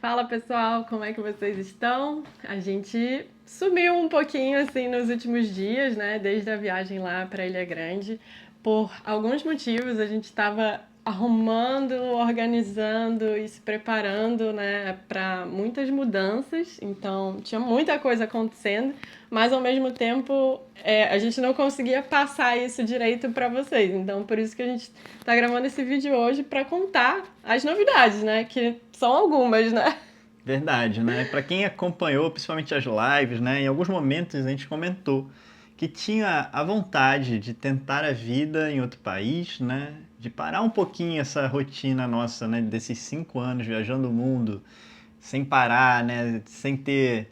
Fala pessoal, como é que vocês estão? A gente sumiu um pouquinho assim nos últimos dias, né? Desde a viagem lá para Ilha Grande. Por alguns motivos, a gente estava arrumando, organizando e se preparando, né, para muitas mudanças. Então, tinha muita coisa acontecendo, mas ao mesmo tempo a gente não conseguia passar isso direito para vocês. Então, por isso que a gente está gravando esse vídeo hoje para contar as novidades, né? Que são algumas, né? Verdade, né? Para quem acompanhou, principalmente as lives, né? Em alguns momentos a gente comentou que tinha a vontade de tentar a vida em outro país, né? De parar um pouquinho essa rotina nossa, né? Desses 5 anos viajando o mundo, sem parar, né? Sem ter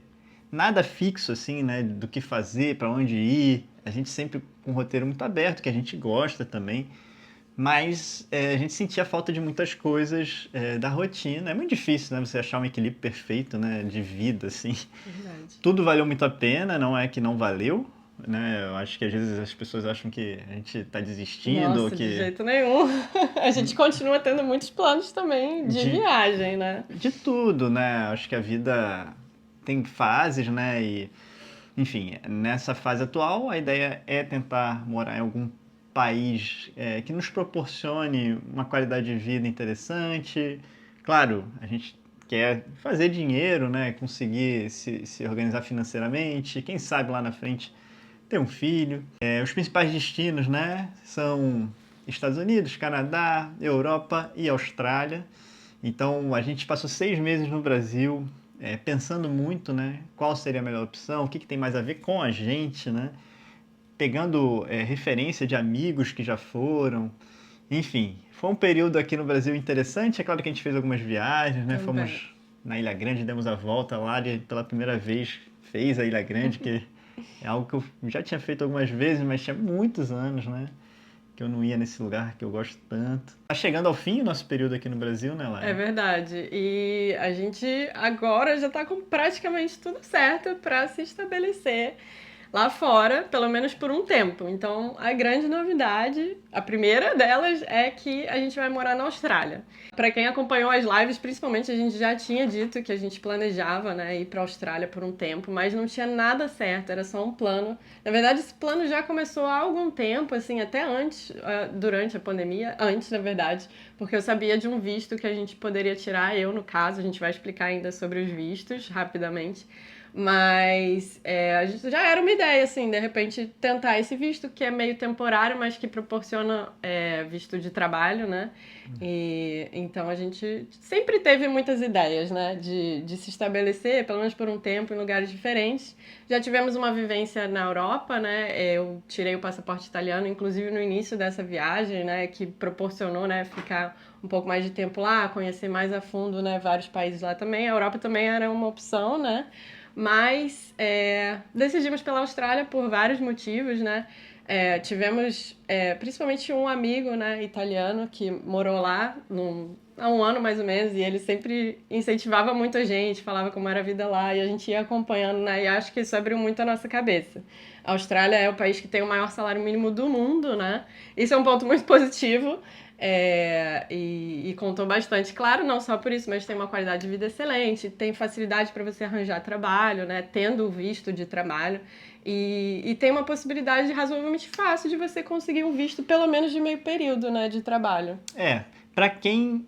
nada fixo, assim, né? Do que fazer, para onde ir. A gente sempre com um roteiro muito aberto, que a gente gosta também. Mas a gente sentia falta de muitas coisas da rotina. É muito difícil, né, você achar um equilíbrio perfeito, né, de vida, assim. Verdade. Tudo valeu muito a pena, não é que não valeu, né? Eu acho que às vezes as pessoas acham que a gente está desistindo ou Nossa, de que jeito nenhum. A gente continua tendo muitos planos também de de, viagem, né? de tudo, né? Acho que a vida tem fases, né? E enfim, nessa fase atual, a ideia é tentar morar em algum país que nos proporcione uma qualidade de vida interessante. Claro, a gente quer fazer dinheiro, né? Conseguir se organizar financeiramente. Quem sabe lá na frente ter um filho. Os principais destinos, né? São Estados Unidos, Canadá, Europa e Austrália. Então a gente passou 6 meses no Brasil, pensando muito, né? Qual seria a melhor opção, o que tem mais a ver com a gente, né? Pegando referência de amigos que já foram. Enfim, foi um período aqui no Brasil interessante. É claro que a gente fez algumas viagens, né? Também. Fomos na Ilha Grande, demos a volta lá, pela primeira vez fez a Ilha Grande, que é algo que eu já tinha feito algumas vezes, mas tinha muitos anos, né? Que eu não ia nesse lugar que eu gosto tanto. Tá chegando ao fim o nosso período aqui no Brasil, né, É Lari? verdade. E a gente agora já está com praticamente tudo certo para se estabelecer lá fora, pelo menos por um tempo. Então, a grande novidade, a primeira delas, é que a gente vai morar na Austrália. Para quem acompanhou as lives, principalmente, a gente já tinha dito que a gente planejava, né, ir para a Austrália por um tempo, mas não tinha nada certo, era só um plano. Na verdade, esse plano já começou há algum tempo, assim, até antes, durante a pandemia, antes, na verdade, porque eu sabia de um visto que a gente poderia tirar, eu, no caso, a gente vai explicar ainda sobre os vistos rapidamente. Mas a gente já era uma ideia, assim, de repente tentar esse visto que é meio temporário, mas que proporciona visto de trabalho, né? E então a gente sempre teve muitas ideias, né? De se estabelecer, pelo menos por um tempo, em lugares diferentes. Já tivemos uma vivência na Europa, né? Eu tirei o passaporte italiano, inclusive no início dessa viagem, né? Que proporcionou, né? Ficar um pouco mais de tempo lá, conhecer mais a fundo, né? Vários países lá também. A Europa também era uma opção, né? Mas decidimos pela Austrália por vários motivos, né? Tivemos principalmente um amigo, né, italiano que morou lá há um ano mais ou menos, e ele sempre incentivava muito a gente, falava como era a vida lá, e a gente ia acompanhando, né? E acho que isso abriu muito a nossa cabeça. A Austrália é o país que tem o maior salário mínimo do mundo, né? Isso é um ponto muito positivo. E contou bastante, claro, não só por isso, mas tem uma qualidade de vida excelente, tem facilidade para você arranjar trabalho, né? Tendo o visto de trabalho, e tem uma possibilidade razoavelmente fácil de você conseguir um visto, pelo menos de meio período, né? De trabalho. Para quem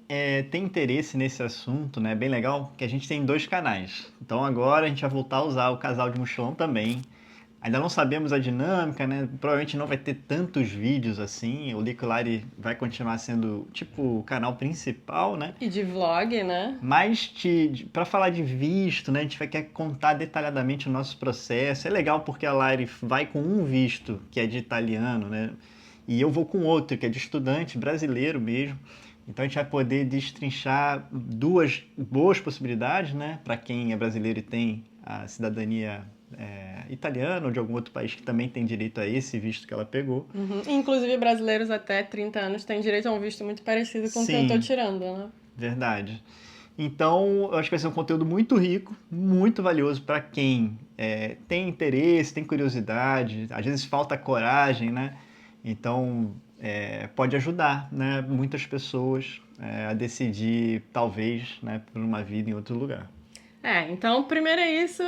tem interesse nesse assunto, né, é bem legal que a gente tem 2 canais. Então agora a gente vai voltar a usar o Casal de Mochilão também. Ainda não sabemos a dinâmica, né? Provavelmente não vai ter tantos vídeos assim. O Licolari vai continuar sendo tipo o canal principal, né? E de vlog, né? Mas para falar de visto, né, a gente vai querer contar detalhadamente o nosso processo. É legal porque a Lari vai com um visto, que é de italiano, né? E eu vou com outro, que é de estudante brasileiro mesmo. Então a gente vai poder destrinchar duas boas possibilidades, né? Para quem é brasileiro e tem a cidadania italiana ou de algum outro país que também tem direito a esse visto que ela pegou. Uhum. Inclusive, brasileiros até 30 anos têm direito a um visto muito parecido com o que eu tô Sim, tirando, né? verdade. Então, eu acho que vai ser um conteúdo muito rico, muito valioso para quem tem interesse, tem curiosidade, às vezes falta coragem, né? Então, pode ajudar, né, muitas pessoas a decidir, talvez, né, por uma vida em outro lugar. Então, primeiro é isso.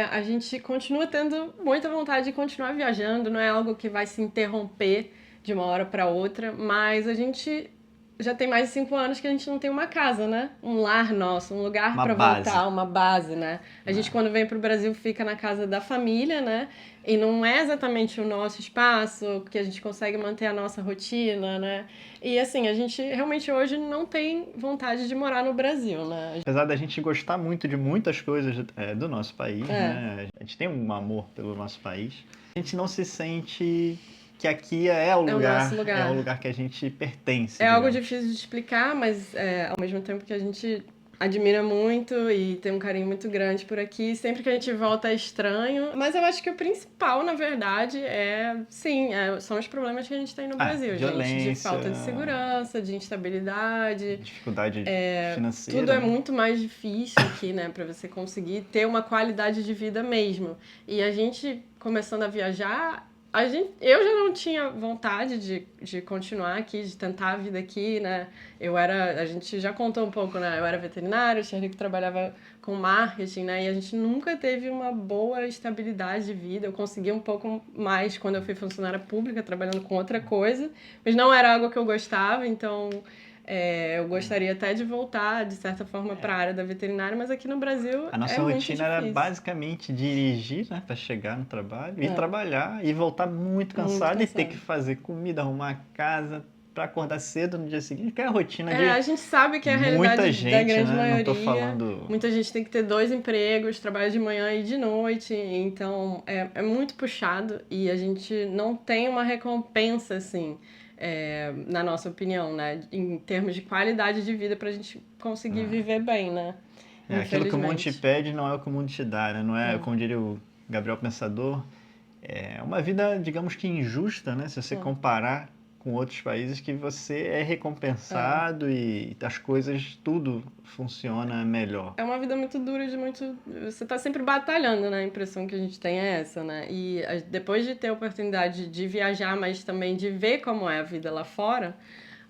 A gente continua tendo muita vontade de continuar viajando, não é algo que vai se interromper de uma hora para outra, mas a gente já tem mais de 5 anos que a gente não tem uma casa, né? Um lar nosso, um lugar Uma para base. voltar, uma base, né? A gente, quando vem pro Brasil, fica na casa da família, né? E não é exatamente o nosso espaço, que a gente consegue manter a nossa rotina, né? E assim, a gente realmente hoje não tem vontade de morar no Brasil, né? Apesar da gente gostar muito de muitas coisas do nosso país, né? A gente tem um amor pelo nosso país. A gente não se sente que aqui é o nosso lugar. é o lugar que a gente pertence. É algo digamos. difícil de explicar, mas ao mesmo tempo que a gente admira muito e tem um carinho muito grande por aqui. Sempre que a gente volta é estranho. Mas eu acho que o principal, na verdade, são os problemas que a gente tem no Brasil, gente. De violência, falta de segurança, de instabilidade. dificuldade financeira. Tudo é muito mais difícil aqui, né? Pra você conseguir ter uma qualidade de vida mesmo. E a gente, começando a viajar, eu já não tinha vontade de continuar aqui, de tentar a vida aqui, né? A gente já contou um pouco, né? Eu era veterinária, o Xerrico trabalhava com marketing, né? E a gente nunca teve uma boa estabilidade de vida. Eu consegui um pouco mais quando eu fui funcionária pública, trabalhando com outra coisa, mas não era algo que eu gostava, então eu gostaria até de voltar, de certa forma, para a área da veterinária, mas aqui no Brasil a nossa muito rotina difícil. era basicamente dirigir, né, para chegar no trabalho, ir trabalhar e voltar muito cansado e ter que fazer comida, arrumar a casa para acordar cedo no dia seguinte, que é a rotina de a gente sabe que é a muita realidade gente, da grande né? maioria. Não tô falando... Muita gente tem que ter 2 empregos, trabalha de manhã e de noite, então é muito puxado e a gente não tem uma recompensa, assim, na nossa opinião, né? Em termos de qualidade de vida pra gente conseguir viver bem, né? aquilo que o mundo te pede não é o que o mundo te dá, né? Não é, como diria o Gabriel Pensador, é uma vida, digamos que injusta, né? Se você comparar com outros países que você é recompensado e as coisas, tudo funciona melhor. É uma vida muito dura, você tá sempre batalhando, né? A impressão que a gente tem é essa, né? E depois de ter a oportunidade de viajar, mas também de ver como é a vida lá fora,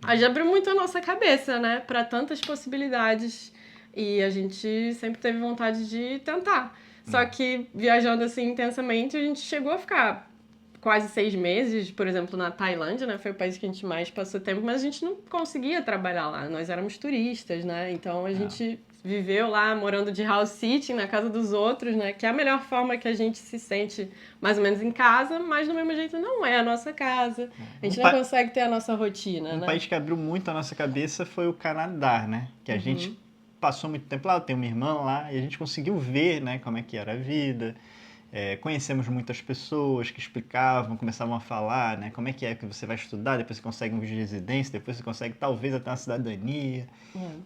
a gente abriu muito a nossa cabeça, né? Para tantas possibilidades. E a gente sempre teve vontade de tentar. Só que viajando assim intensamente, a gente chegou a ficar quase 6 meses, por exemplo, na Tailândia, né? Foi o país que a gente mais passou tempo, mas a gente não conseguia trabalhar lá. Nós éramos turistas, né? Então a gente viveu lá morando de house sitting na casa dos outros, né? Que é a melhor forma que a gente se sente mais ou menos em casa, mas do mesmo jeito não é a nossa casa. A gente não consegue ter a nossa rotina, né? Um país que abriu muito a nossa cabeça foi o Canadá, né? Que a gente passou muito tempo lá, eu tenho uma irmã lá, e a gente conseguiu ver, né, como é que era a vida. Conhecemos muitas pessoas que explicavam, começavam a falar, né, como é que você vai estudar, depois você consegue um visto de residência, depois você consegue talvez até uma cidadania.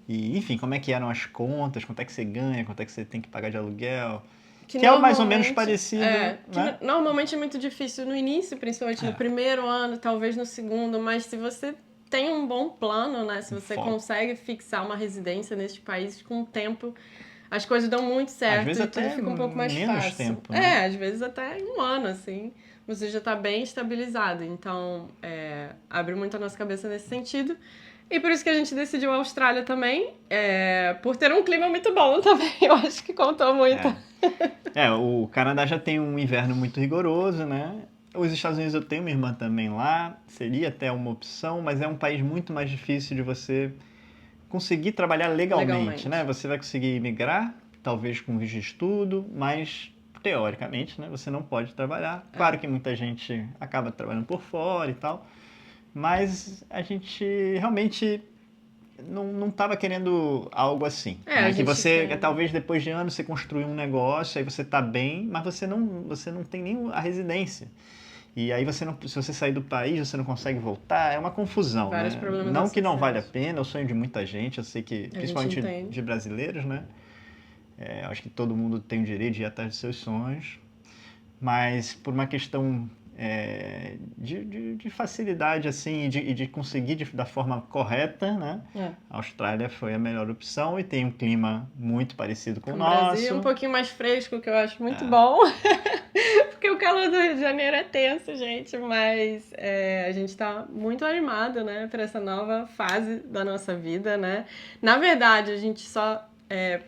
E, enfim, como é que eram as contas, quanto é que você ganha, quanto é que você tem que pagar de aluguel. Que é mais ou menos parecido. Né? Normalmente é muito difícil no início, principalmente no primeiro ano, talvez no segundo, mas se você tem um bom plano, né? Se você consegue fixar uma residência neste país com o tempo, as coisas dão muito certo. Às vezes até tudo fica um pouco mais menos fácil. Tempo, né? Às vezes até um ano, assim, você já está bem estabilizado. Então, abre muito a nossa cabeça nesse sentido. E por isso que a gente decidiu a Austrália também, por ter um clima muito bom também. Eu acho que contou muito. O Canadá já tem um inverno muito rigoroso, né? Os Estados Unidos, eu tenho uma irmã também lá, seria até uma opção, mas é um país muito mais difícil de você conseguir trabalhar legalmente, né? Você vai conseguir migrar, talvez com visto de estudo, mas teoricamente, né, você não pode trabalhar. Claro que muita gente acaba trabalhando por fora e tal, mas a gente realmente não estava querendo algo assim. Né? Que você, talvez depois de anos, você construiu um negócio, aí você está bem, mas você não tem nem a residência. E aí se você sair do país, você não consegue voltar, é uma confusão. Vários problemas não que não vale a pena, é o sonho de muita gente, eu sei que, principalmente de brasileiros, né? Acho que todo mundo tem o direito de ir atrás dos seus sonhos, mas por uma questão de facilidade assim, e de conseguir da forma correta, né? A Austrália foi a melhor opção e tem um clima muito parecido com o nosso. Brasil, um pouquinho mais fresco, que eu acho muito bom. porque o calor do Rio de Janeiro é tenso, gente, mas a gente tá muito animado, né, para essa nova fase da nossa vida, né? Na verdade, a gente só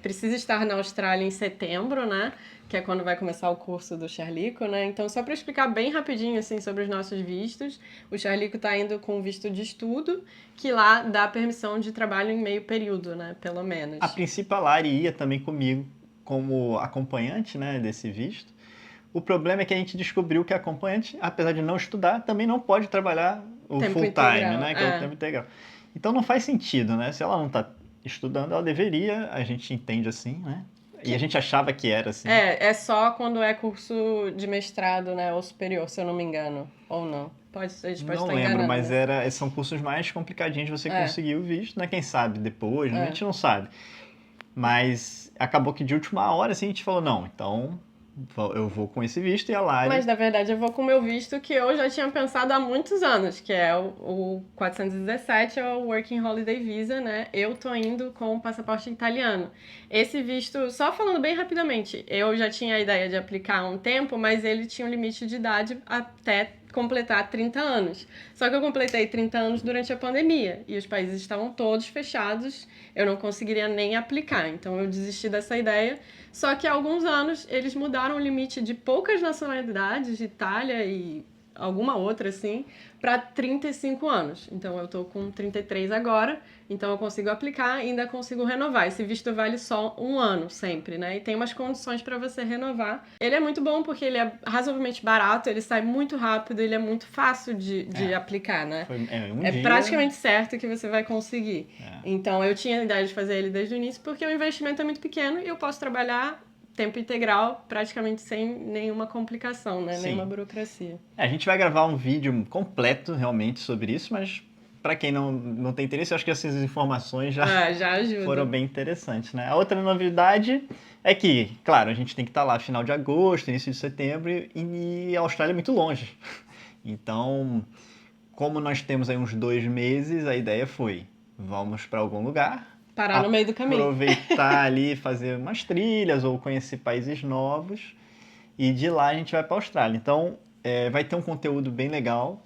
precisa estar na Austrália em setembro, né? Que é quando vai começar o curso do Charlico, né? Então, só para explicar bem rapidinho, assim, sobre os nossos vistos, o Charlico tá indo com visto de estudo, que lá dá permissão de trabalho em meio período, né? Pelo menos. A princípio, a Lari ia também comigo como acompanhante, né, desse visto. O problema é que a gente descobriu que a acompanhante, apesar de não estudar, também não pode trabalhar o Tempo full time, integral, né, que é o tempo integral. Então não faz sentido, né? Se ela não está estudando, ela deveria, a gente entende assim, né? E a gente achava que era assim. É só quando é curso de mestrado, né, ou superior, se eu não me engano, ou não. A gente pode Não estar lembro, enganando, mas né? são cursos mais complicadinhos de você conseguir o visto, né? Quem sabe depois, né? A gente não sabe. Mas acabou que de última hora assim, a gente falou, não, então eu vou com esse visto e a Lari... Mas, na verdade, eu vou com o meu visto que eu já tinha pensado há muitos anos, que é o 417, é o Working Holiday Visa, né? Eu tô indo com o passaporte italiano. Esse visto, só falando bem rapidamente, eu já tinha a ideia de aplicar há um tempo, mas ele tinha um limite de idade até completar 30 anos. Só que eu completei 30 anos durante a pandemia e os países estavam todos fechados, eu não conseguiria nem aplicar, então eu desisti dessa ideia. Só que há alguns anos eles mudaram o limite de poucas nacionalidades, de Itália e alguma outra assim, para 35 anos. Então eu tô com 33 agora, então eu consigo aplicar e ainda consigo renovar. Esse visto vale só um ano sempre, né? E tem umas condições para você renovar. Ele é muito bom porque ele é razoavelmente barato, ele sai muito rápido, ele é muito fácil de aplicar, né? É praticamente certo que você vai conseguir. Então eu tinha a ideia de fazer ele desde o início porque o investimento é muito pequeno e eu posso trabalhar tempo integral, praticamente sem nenhuma complicação, né? Nenhuma burocracia. A gente vai gravar um vídeo completo realmente sobre isso, mas para quem não tem interesse, eu acho que essas informações já foram bem interessantes, né? A outra novidade é que, claro, a gente tem que estar lá final de agosto, início de setembro, e a Austrália é muito longe. Então, como nós temos aí uns 2 meses, a ideia foi, vamos para algum lugar, parar no meio do caminho. Aproveitar ali, fazer umas trilhas ou conhecer países novos. E de lá a gente vai para a Austrália. Então, vai ter um conteúdo bem legal.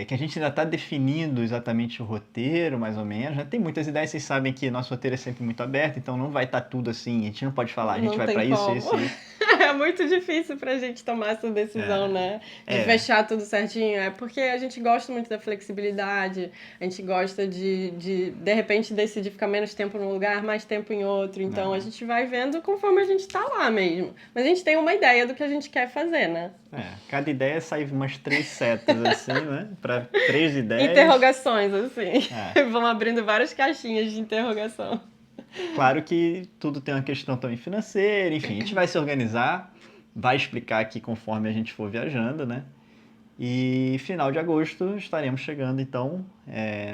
Que a gente ainda está definindo exatamente o roteiro, mais ou menos. Já tem muitas ideias, vocês sabem que nosso roteiro é sempre muito aberto, então não vai estar tudo assim, a gente não pode falar, a gente vai para isso, isso. É muito difícil pra gente tomar essa decisão, né? De fechar tudo certinho. É porque a gente gosta muito da flexibilidade, a gente gosta de repente, decidir ficar menos tempo num lugar, mais tempo em outro. Então, a gente vai vendo conforme a gente tá lá mesmo. Mas a gente tem uma ideia do que a gente quer fazer, né? Cada ideia sai umas 3 setas, assim, né? Para 3 ideias. Interrogações, assim. Vão abrindo várias caixinhas de interrogação. Claro que tudo tem uma questão também financeira, enfim, a gente vai se organizar, vai explicar aqui conforme a gente for viajando, né? E final de agosto estaremos chegando, então,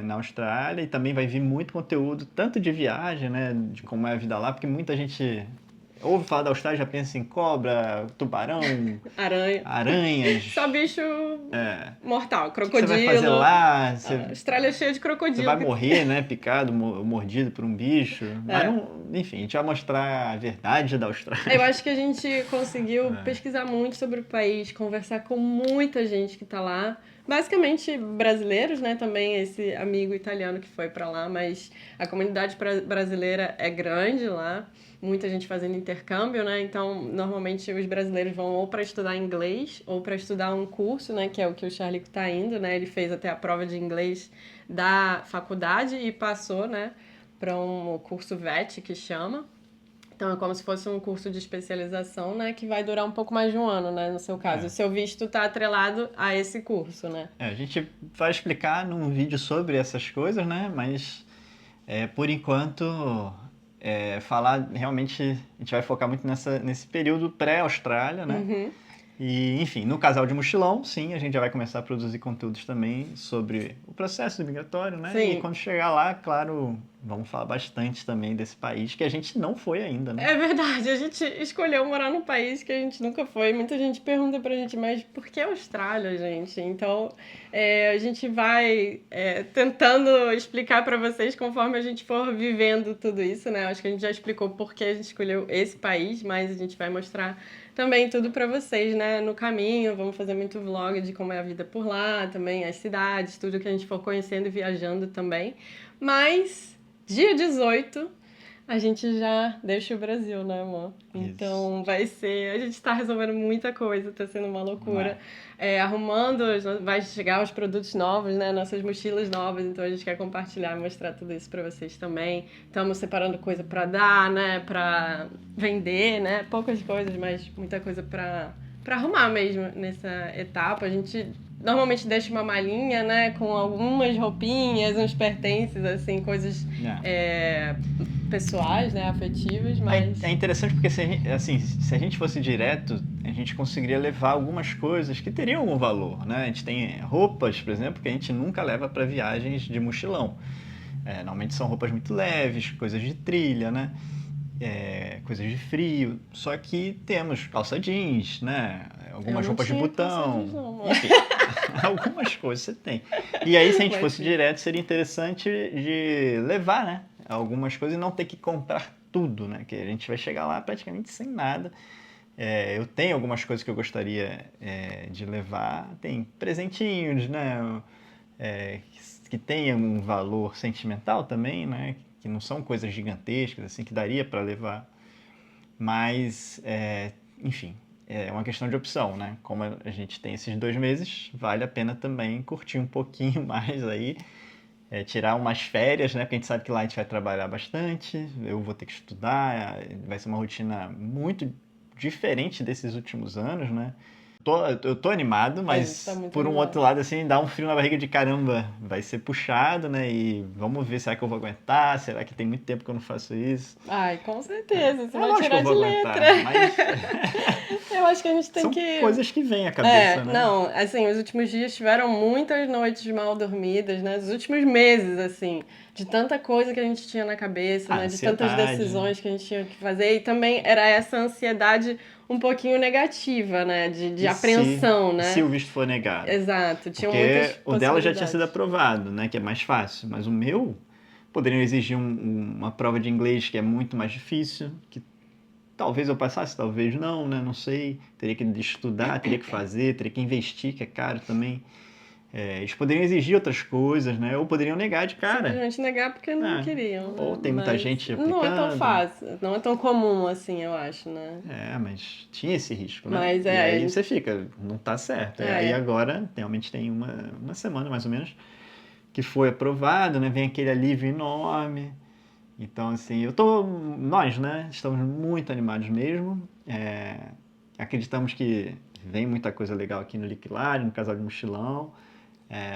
na Austrália, e também vai vir muito conteúdo, tanto de viagem, né, de como é a vida lá, porque muita gente ouve falar da Austrália, já pensa em cobra, tubarão, aranhas. Só bicho mortal, crocodilo. O que você vai fazer lá? A Austrália é cheia de crocodilo. Você vai morrer, né? Picado, mordido por um bicho. Mas não, enfim, a gente vai mostrar a verdade da Austrália. Eu acho que a gente conseguiu pesquisar muito sobre o país, conversar com muita gente que tá lá. Basicamente brasileiros, né? Também esse amigo italiano que foi pra lá, mas a comunidade brasileira é grande lá. Muita gente fazendo intercâmbio, né? Então, normalmente os brasileiros vão ou para estudar inglês ou para estudar um curso, né? Que é o que o Charlico tá indo, né? Ele fez até a prova de inglês da faculdade e passou, né? Para um curso VET, que chama. Então, é como se fosse um curso de especialização, né? Que vai durar um pouco mais de um ano, né? No seu caso. O seu visto tá atrelado a esse curso, né? A gente vai explicar num vídeo sobre essas coisas, né? Mas, por enquanto... falar realmente, a gente vai focar muito nesse período pré-Austrália, né? E, enfim, no Casal de Mochilão, sim, a gente já vai começar a produzir conteúdos também sobre o processo migratório, né? Sim. E quando chegar lá, claro, vamos falar bastante também desse país que a gente não foi ainda, né? É verdade, a gente escolheu morar num país que a gente nunca foi. Muita gente pergunta pra gente, mas por que Austrália, gente? Então, a gente vai tentando explicar pra vocês conforme a gente for vivendo tudo isso, né? Acho que a gente já explicou por que a gente escolheu esse país, mas a gente vai mostrar também tudo pra vocês, né? No caminho, vamos fazer muito vlog de como é a vida por lá, também as cidades, tudo que a gente for conhecendo e viajando também. Mas, dia 18 a gente já deixa o Brasil, né, amor? Isso. Então vai ser. A gente tá resolvendo muita coisa, tá sendo uma loucura. É. Arrumando, vai chegar os produtos novos, né? Nossas mochilas novas, então a gente quer compartilhar, mostrar tudo isso pra vocês também. Estamos separando coisa pra dar, né? Pra vender, né? Poucas coisas, mas muita coisa pra arrumar mesmo nessa etapa. A gente normalmente deixa uma malinha, né? Com algumas roupinhas, uns pertences, assim, coisas pessoais, né? Afetivas, mas... É interessante porque se a gente fosse direto, a gente conseguiria levar algumas coisas que teriam algum valor, né? A gente tem roupas, por exemplo, que a gente nunca leva para viagens de mochilão. Normalmente são roupas muito leves, coisas de trilha, né? Coisas de frio. Só que temos calça jeans, né? Algumas roupas de botão. Enfim, algumas coisas você tem. E aí, se a gente fosse direto, seria interessante de levar, né? Algumas coisas e não ter que comprar tudo, né? Que a gente vai chegar lá praticamente sem nada. Eu tenho algumas coisas que eu gostaria de levar. Tem presentinhos, né? Que tenham um valor sentimental também, né? Que não são coisas gigantescas, assim, que daria para levar. Mas, enfim, é uma questão de opção, né? Como a gente tem esses 2 meses, vale a pena também curtir um pouquinho mais aí. Tirar umas férias, né? Porque a gente sabe que lá a gente vai trabalhar bastante, eu vou ter que estudar, vai ser uma rotina muito diferente desses últimos anos, né? Eu tô animado, mas tá muito por um animado. outro lado, assim, dá um frio na barriga de caramba, vai ser puxado, né? E vamos ver, será que eu vou aguentar? Será que tem muito tempo que eu não faço isso? Ai, com certeza, você vai Lógico que tirar eu vou de aguentar, letra. mas Eu acho que a gente tem são que... coisas que vêm à cabeça, né? Não, assim, os últimos dias tiveram muitas noites mal dormidas, né? Os últimos meses, assim, de tanta coisa que a gente tinha na cabeça, né? De tantas Ansiedade. decisões que a gente tinha que fazer. E também era essa ansiedade um pouquinho negativa, né? De apreensão, né? Se o visto for negado. Exato, tinham muitas Porque o dela já tinha sido possibilidades. aprovado, né? Que é mais fácil. Mas o meu poderiam exigir uma prova de inglês que é muito mais difícil, que talvez eu passasse, talvez não, né? Não sei. Teria que estudar, teria que fazer, teria que investir, que é caro também. Eles poderiam exigir outras coisas, né? Ou poderiam negar de cara. Simplesmente negar porque não queriam, né? Ou tem muita gente não é tão aplicando. fácil, não é tão comum assim, eu acho, né? Mas tinha esse risco, né? Mas e aí você fica, não tá certo. Aí agora, realmente tem uma semana mais ou menos, que foi aprovado, né? Vem aquele alívio enorme. Então, assim, nós, né? Estamos muito animados mesmo. Acreditamos que vem muita coisa legal aqui no Liquilário, no Casal de Mochilão.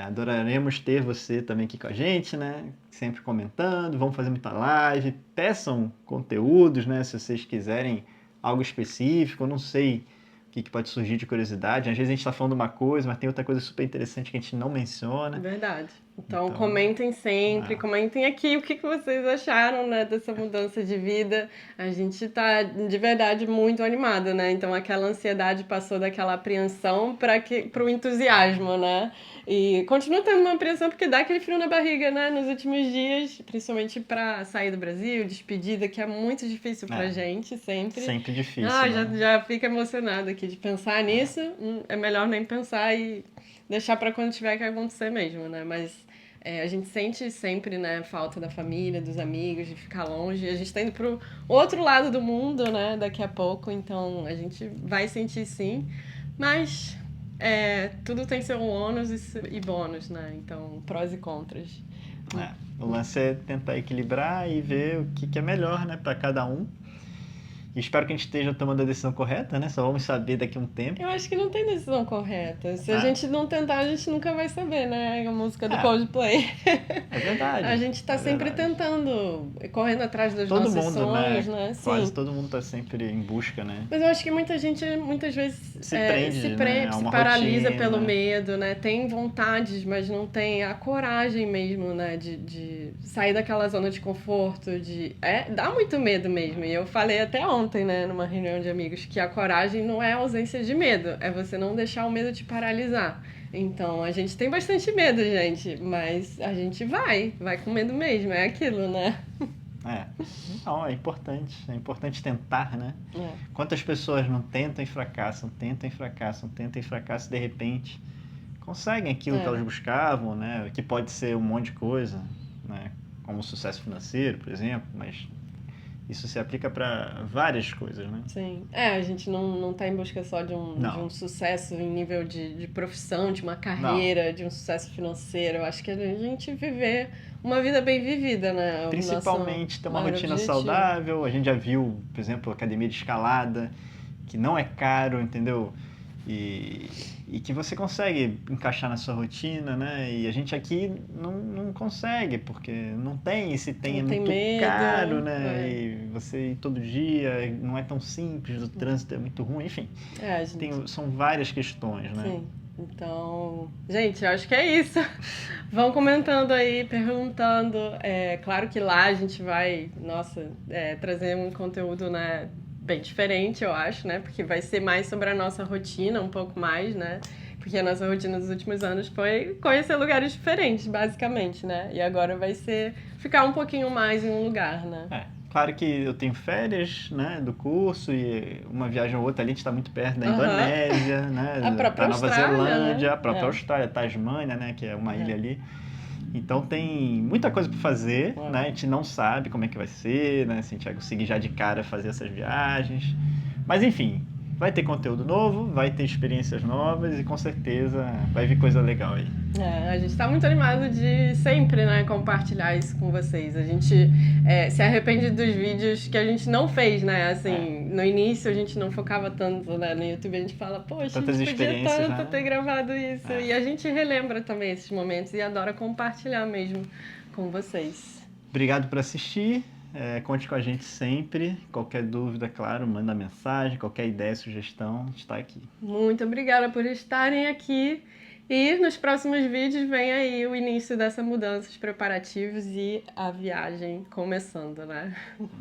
Adoraremos ter você também aqui com a gente, né? Sempre comentando, vamos fazer muita live, peçam conteúdos, né? Se vocês quiserem algo específico, eu não sei o que pode surgir de curiosidade. Às vezes a gente está falando uma coisa, mas tem outra coisa super interessante que a gente não menciona. Verdade. Então comentem sempre, comentem aqui o que vocês acharam, né, dessa mudança de vida. A gente tá de verdade muito animada, né? Então aquela ansiedade passou daquela apreensão para o entusiasmo, né? E continua tendo uma apreensão porque dá aquele frio na barriga, né? Nos últimos dias, principalmente para sair do Brasil, despedida, que é muito difícil pra gente, sempre. Sempre difícil. Já fica emocionada aqui de pensar nisso. É melhor nem pensar e deixar para quando tiver que acontecer mesmo, né? Mas a gente sente sempre, né, falta da família, dos amigos, de ficar longe. A gente tá indo pro outro lado do mundo, né, daqui a pouco, então a gente vai sentir sim. Mas tudo tem seu ônus e bônus, né? Então, prós e contras. O lance é tentar equilibrar e ver o que é melhor, né, para cada um. E espero que a gente esteja tomando a decisão correta, né? Só vamos saber daqui a um tempo. Eu acho que não tem decisão correta. Se a Ah. gente não tentar, a gente nunca vai saber, né? A música do É. Coldplay. É verdade. A gente tá é sempre verdade. tentando, correndo atrás dos Todo nossos mundo, sonhos, né? né? Quase Sim. todo mundo tá sempre em busca, né? Mas eu acho que muita gente, muitas vezes, Se prende, né? A se uma paralisa rotina. pelo medo, né? Tem vontades, mas não tem a coragem mesmo, né? De sair daquela zona de conforto, dá muito medo mesmo. E eu falei até ontem, né, numa reunião de amigos, que a coragem não é ausência de medo, é você não deixar o medo te paralisar. Então, a gente tem bastante medo, gente, mas a gente vai com medo mesmo, é aquilo, né? É. Não, é importante tentar, né? É. Quantas pessoas não tentam e fracassam, tentam e fracassam, tentam e fracassam, e de repente conseguem aquilo que elas buscavam, né? Que pode ser um monte de coisa, né? Como sucesso financeiro, por exemplo, mas isso se aplica para várias coisas, né? Sim. A gente não tá em busca só de Não. um sucesso em nível de profissão, de uma carreira, de um sucesso financeiro. Eu acho que a gente viver uma vida bem vivida, né? É o Principalmente nosso ter uma maior rotina objetivo. saudável. A gente já viu, por exemplo, academia de escalada, que não é caro, entendeu? E que você consegue encaixar na sua rotina, né? E a gente aqui não consegue, porque não tem, e se tem é Não tem muito medo, caro, né? é. E você ir todo dia não é tão simples, o trânsito é muito ruim, enfim. A gente... São várias questões, né? Sim. Então, gente, eu acho que é isso. Vão comentando aí, perguntando. É claro que lá a gente vai, trazer um conteúdo, né, bem diferente, eu acho, né? Porque vai ser mais sobre a nossa rotina, um pouco mais, né? Porque a nossa rotina dos últimos anos foi conhecer lugares diferentes, basicamente, né? E agora vai ser ficar um pouquinho mais em um lugar, né? Claro que eu tenho férias, né, do curso e uma viagem ou outra ali, a gente está muito perto da Indonésia, né, A própria da Nova Austrália, Zelândia, né? a própria Austrália, Tasmânia, né, que é uma ilha ali. Então tem muita coisa para fazer, né? A gente não sabe como é que vai ser, né? Se a gente vai conseguir já de cara fazer essas viagens. Mas enfim, vai ter conteúdo novo, vai ter experiências novas e com certeza vai vir coisa legal aí. A gente está muito animado de sempre, né, compartilhar isso com vocês. A gente se arrepende dos vídeos que a gente não fez, né? Assim, no início a gente não focava tanto, né, no YouTube. A gente fala, poxa, Tantas a gente podia tanto né? ter gravado isso. E a gente relembra também esses momentos e adora compartilhar mesmo com vocês. Obrigado por assistir. Conte com a gente sempre. Qualquer dúvida, claro, manda mensagem. Qualquer ideia, sugestão, a gente está aqui. Muito obrigada por estarem aqui. E nos próximos vídeos vem aí o início dessa mudança, os preparativos e a viagem começando, né?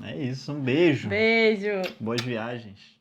É isso, um beijo. Beijo! Boas viagens.